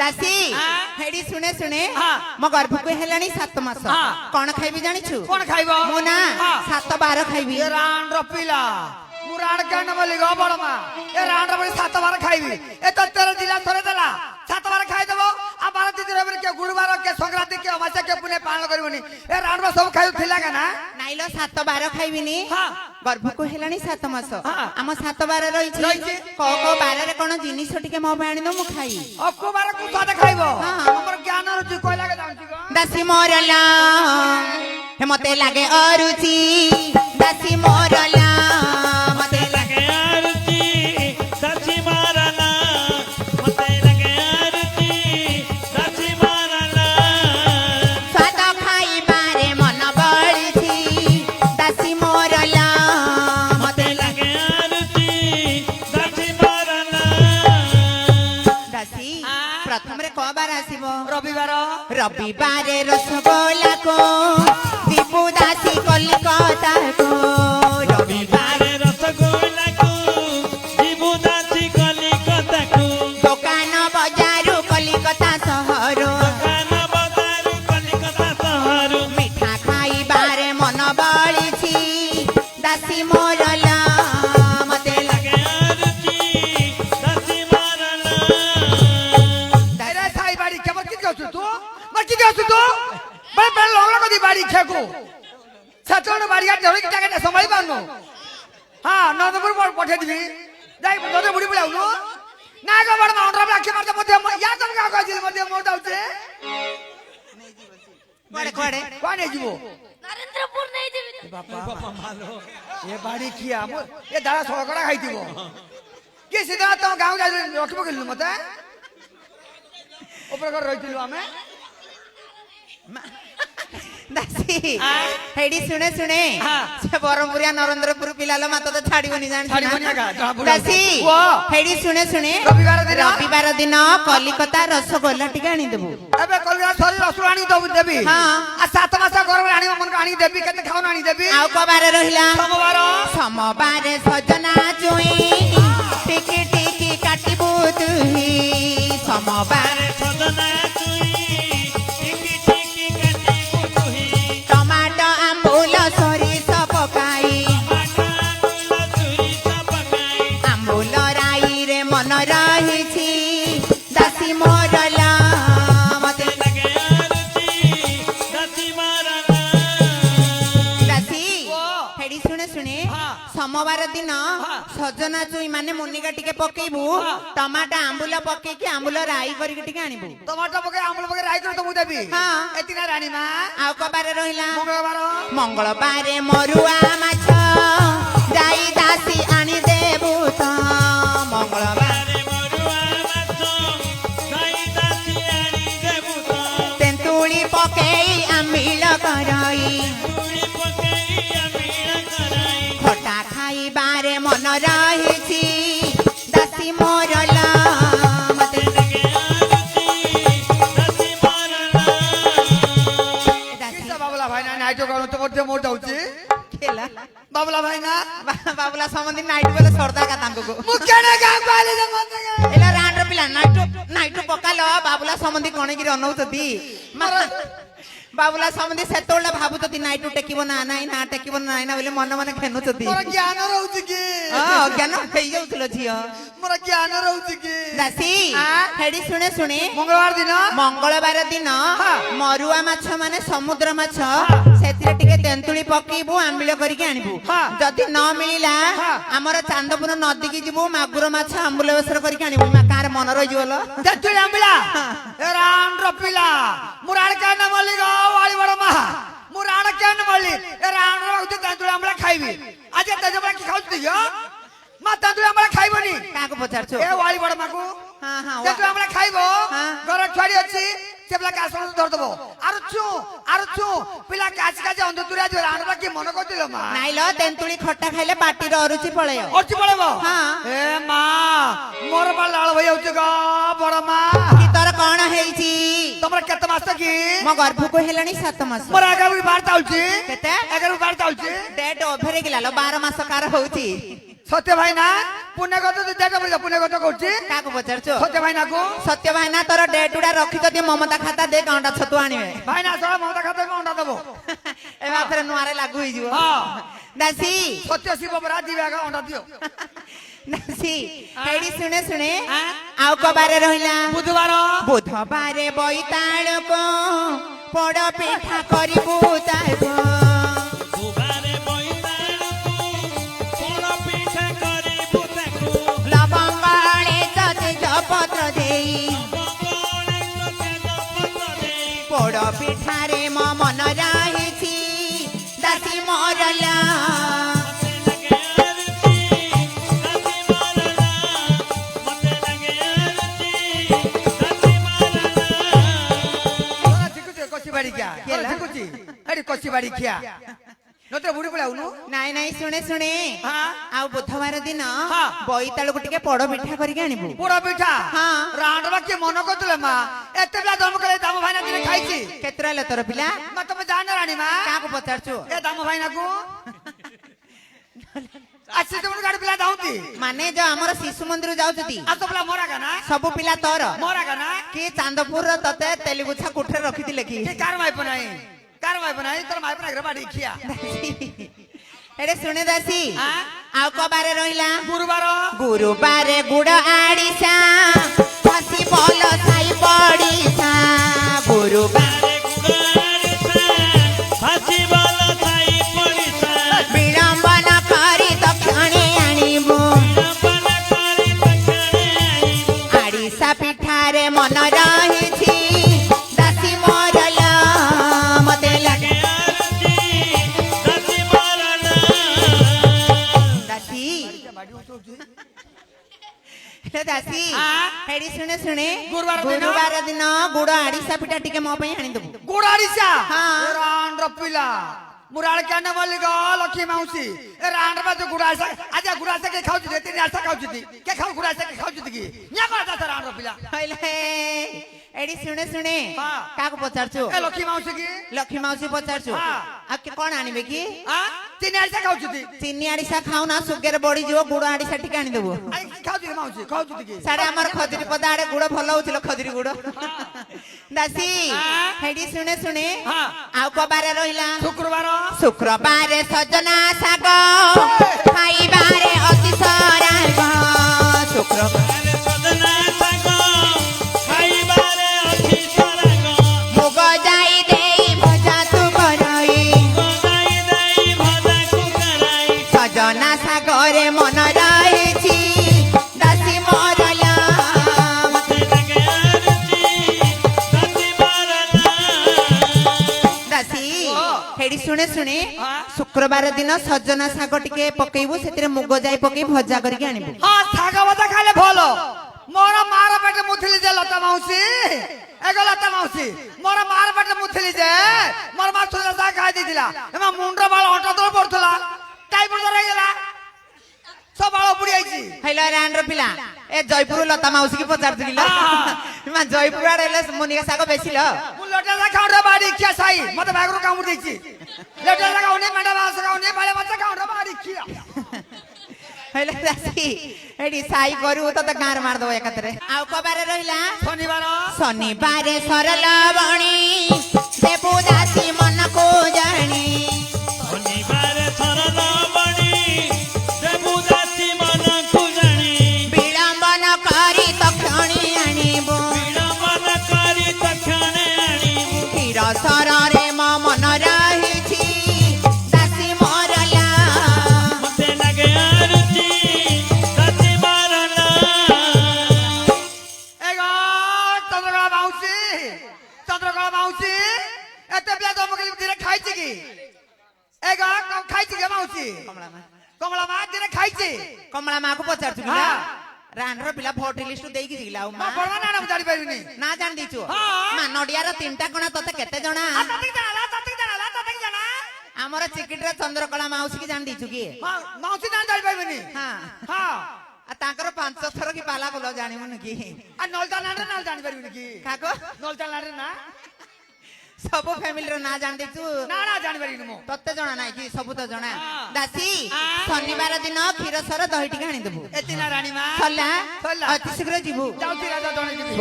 दासी हेडी सुने सुने मो गर्भ को हेलानी 7 मास कोन खाइबी जानि छु कोन खाइबो मो ना 7 12 खाइबी ए राण रपिला मुराण के न बोली गो बड़मा ए राण रे 7 बार खाइबी ए तो तेरे जिला थरे देला 7 बार खाइ देबो आ 12 दिन रे के गुरुवार के संक्रांति के अमावस्या के पुणे पालन करबनी ए राण में सब खाइ थिला का ना नाइलो 7 12 खाइबी नी गर्भ को हेलानी 7 मास आम 7 12 रही छी को बारे रे कोन जिनिस टिके मो बाणी न मु खाई अको बार को साथ खाइबो हमर ज्ञान रुचि कोइ लागे जानछि गो दासी मोरला हे मते लागे अरुचि दासी मोरला मते लागे अरुचि दासी मोरला मते लागे अरुचि दासी मोरला स्वाद खाई बारे मन बळिछि दासी मोरला मते लागे अरुचि दासी मोरला दासी प्रथम रे को बार आसीबो रविवार रविवारे रसगोला को दीपू दासी कलिकता को रविवारे रसगोला को दीपू दासी कलिकता को दुकान बजारू कलिकता सहर दुकान बजारू कलिकता सहर मिठा खाई बारे मन बळिछि दासी मोरला मते लागे अरुचि दासी मोरला अरे साई बाड़ी के मत की गछु तू मत की गछु तू बड़े बड़े लोग को दी बाड़ी खेको सचोड़ बाड़ी का जरूरी क्या करना संभाली पानो हां नंदपुर पर पठे दिबी जाई दोते बुढ़ी बुलाऊ नो ना को बड़ माउंटर पर आखे मारते मध्य या तुम का कहजिल मध्य मोट आउचे कोड़े कोड़े कोने जीवो नरेंद्रपुर नहीं देबी बापा मालो ये बाड़ी किया ये दादा सगड़ा खाई दिबो के सीधा तो गांव जा रखबो गेलु मते ऊपर कर रहितिलु हमें दासी हेडी सुने सुने से बरमपुरिया नरेंद्रपुर पिलालो मातो तो छाड़ीबनी जान दासी हेडी सुने सुने रविवार दिन कलिकता रसगोल्ला टिके आनी देबू एबे कलिकता सरी रसगोल्ला आनी देबी हां आ 7 मास घर में आनी मन आनी देबी केते खाउन आनी देबी आउ को बारे रहिला सोमवार सजना चुई टिकी टिकी काटिबू तुही सोमवार सजना चुई टिकी टिकी काटिबू तुही टमाटो आंबुल सरिस पकाई आंबुल राई रे मन रहिछि दासी मोरला मते लागे अरुचि दासी मोरला दासी हेडी सुने सुने सोमवार दिन सजना चुई माने मुनिगा टिके पकेइबू टमाटो आंबुल पके के आंबुल राई करी के टिके आनिबू टमाटर पके आंबुल पके राई कर तो मु देबी हां एतिना रानी मा आउ को बारे रहिला मंगलवार मंगलबारे मरुआ माछ जाई दासी आनी देबू त मंगलबार मरुआ माछ जाई दासी आनी देबू त तेंतुली पकेई आमिल कराई तुई पकेई आमिल कराई खटा खाई बारे मन रहिछि दासी मोरला मते लागे अरुचि दासी मोरला दासी बाबला भाई ना नाइटो करू तो मध्य मोट आउची खेला बाबला भाई ना बाबुला संबंधी नाइट बोले सरदा का तांको को मुकेने गां पाले जे मत एला रांडर पिला नाइट पकालो बाबुला संबंधी कोणे गिरी अनौतती बाबुला संबंधी सेतोळला भाबुतती नाइट टेकिबो ना नाही ना टेकिबो नाही ना बोले मन मन खेनुतती मोर ज्ञान रहउची की हां ज्ञान हेई जाउतलो झियो मोर ज्ञान रहउची की दासी हेडी सुने सुने मंगलवार दिन मरुआ माछ माने समुद्र माछ सेतिरे टिके तेंतुली पकीबू आंबिल करिके आनिबू जदी न मिलिला हमर चांदपुर नदी की जीवू मागुर माछ आंबुल बेसर करिके आनिबू मा कार मन रहि जोलो तेंतुली आंबिला ए राम रपिला मुराड़ का न मली गो वाली बड़ मा मुराड़ के न मली ए राम रो तेंतुली आंबिला खाइबी आज तेजबला की खाउत दियो मा तेंतुली आंबिला खाइबनी काको पचारछो ए वाली बड़ माको हां हां तेंतुली आंबिला खाइबो हां घर छाड़ी अछि सेबला का आसन धर दबो आरु छु पिला काच काच अंधुतुरा जो राणरा की मन कोतिलो मा नाइलो तेंतुली खट्टा खाइले पाटी रो अरुचि पळेयो अरुचि पळेबो हां ए मा मोर बा लाळ भई होछ ग बड़ मा की तोर कोन हेइची तमरा केते मास की मो गर्भ को हेलानी 7 मास मोर आगामी 12 ताउची केते आगामी 12 ताउची डेट ओभर गेलालो 12 मास कार होउची सत्य भाई ना पुण्य कत डेट पुण्य कत करछि काको पचारछु सत्य भाई ना को सत्य भाइना तोर डेट उडा रखि तो ममता खाता दे काउंटा छतु आनिबे भाई ना सर ममता खाता को अंडा दबो ए माथरे नुआरे लागू होई जिवो हां दासी सत्य शिव बरा दिबे का अंडा दियो दासी हेडी सुने सुने आउ कबारे रहिला बुधवार बुधबारे बैताळ को पड़ पिठा करिबु ताको दुबारे बैताळको पोड़ पिठा करिबु ताको लवंगाळे तते जपत्र देई बगळे तते जपत्र देई पड़ पिठारे म मन राहिछि दासी मरला मते लगे अरती दासी मारला मते लगे अरती दासी मारला ठिकुचे कसी बाड़ी क्या ठिकुची अरे कसी बाड़ी क्या नते बुडी पळा उनु नाई नाई सुने सुने हां आउ बुधवार दिन हाँ। बैताळको टिके पड़ पिठा करिके आनिबु पोड़ा पिठा हाँ। रांडवा के मन करतले मा एते बेला दम करे दाम भाईना दिने खाइछि केतरा ले तोर पिला म तमे जान रानी मा काको पचारछु ए दाम भाईना को अच्छे तुम गाड़ी पिला दाउती माने जो हमर शिशु मंदिर जाउछती आ तो पिला मोरा गाना सब पिला तोर मोरा गाना कि चांदपुर र तते तेलुगुछा कुठरे रखिथिले कि के कार माई बनाई तोर माई बना रे बाड़ी खिया एरे सुने दासी हाँ? आउ कबारे रहिला गुरुवार गुरुबारे गुड़ आड़िसा हसी बोल साई पड़िसा गुरुबारे फासी वाला थाई पड़िसा विडम्बन करी दक्षिणे आनिबु बना करी तखणे आइबु आड़िसा पिठारे मन रहिछि दासी मरला मते लागे अरती दासी मारला दासी बाड़ी उठौची हे दासी हाँ? हेडी सुने सुने गुरुवार दिन? गुरुवार दिन गुड़ आड़िसा पिठा टिके मो पई आनी दबु गुड़ाड़ीसा हाँ। रांड रपिला मुराल क्या न बोली गो लक्ष्मी मौसी ए रांड बा जो गुड़ासा आजा गुड़ासा के खाउ जते तीन आसा खाउ जती के खाउ गुड़ासा के खाउ जती की न्या को आजा रांड रपिला हइले एडी सुने सुने हाँ। काको पचारछु ए लक्ष्मी मौसी की लक्ष्मी माउसी पचारछु हाँ। आ के कोन आनिबे की हां तीन आसा खाउ जती चिनी आड़िसा खाउ ना सुगर बड़ी जो गुड़ आड़िसा टिके आनी दबु आई खाउ जती मौसी खाउ जती की साडे हमर खजरी पदा आड़े गुड़ भलो होतिलो खजरी गुड़ दासी हाँ। हेडी सुने सुने हाँ। आउ कबारे रहिला शुक्रवार शुक्रबारे सजना साग खाइबारे अति सराग शुक्रबारे सदना सागो खाइबारे अति सराग मुग जाई देई भजा तू करई गोदाई दाई भजा कुकराई सजना सागरे मन रहिछि दासी मरला मते लगे अरती दासी मारला दासी ओ। हेडी सुने सुने हाँ। शुक्रबार दिन सजना साग टिके पकेइबु सेतिरे मुग जाई पकेइ भजा करके आनिबु हां थागा बता खाले भलो मोरा मारा पेटे मुथली जे लता मौसी एगो लता मौसी मोरा मारा पेटे मुथली जे मोर मार छोरा सा खाइ दिला एमा मुंडरा बाल हटा दर पड़थला टाइम पर रह गेला सब बाल पुड़ी आइची हैलो रानर पिला ए जयपुर लता माउसी की पचार दिला मा जयपुर आड़े मुनिका साग बेसिल मु लटा सा खाउ रे बाड़ी किया साई मते भागरो काम देछि लटा सा खाउ ने मेडा बास खाउ ने बाले मते खाउ रे बाड़ी किया हैलो दासी एडी साई करू त गार मार दो एकतरे आउ कबारे रहिला शनिवार शनिबारे सरल बणी देबु दासी मन को जानी शनिबारे सरल बणी देबु दासी मन को जानी विडम्बन करी तक्षणी आनिबु विडम्बन करी तखणे आनिबु क्षीर सररे म मन रहिछि दासी मरला मते लगे अरती दासी मारला एगो चंद्रकला मौसी एते बिया दम के दिरे खाइची की एगो खाइची के मौसी कमला मा दिरे खाइची कमला मा को पचार छु हाँ। रानर पिला भोट लिस्ट देई दिला मा पड़वा ना ना जानि पाइबिनी ना जान दिछु हाँ। मा नडिया रो तीनटा कोना तते केते जणा ततक जाना हमर चिकिट रे चंद्रकला माउसी की जान दिछु की मौसी ना जानि पाइबिनी हां हां आ ताकर 5 थर की पाला बोलो जानिमुन की आ नलता ना जानि पाइबिनी की काको नलता ना ना ସବୁ ଫ୍ୟାମିଲିର ନାଁ ଜାଣି ଦେଇଛୁ ନା ନା ଜାଣିପାରିନି ମୁଁ ତତେ ଜଣା ନାହିଁ କି ସବୁ ତ ଜଣା ହଁ। ଦାସୀ ଶନିବାର ଦିନ କ୍ଷୀର ସର ଦହି ଟିକେ ଆଣିଦେବୁ ଏତିନା ରାଣୀ ମା ସରିଲା ସରିଲା। ଅତି ଶୀଘ୍ର ଯିବୁ ଯାଉଛି ରାଜା ଜଣେ ଯିବି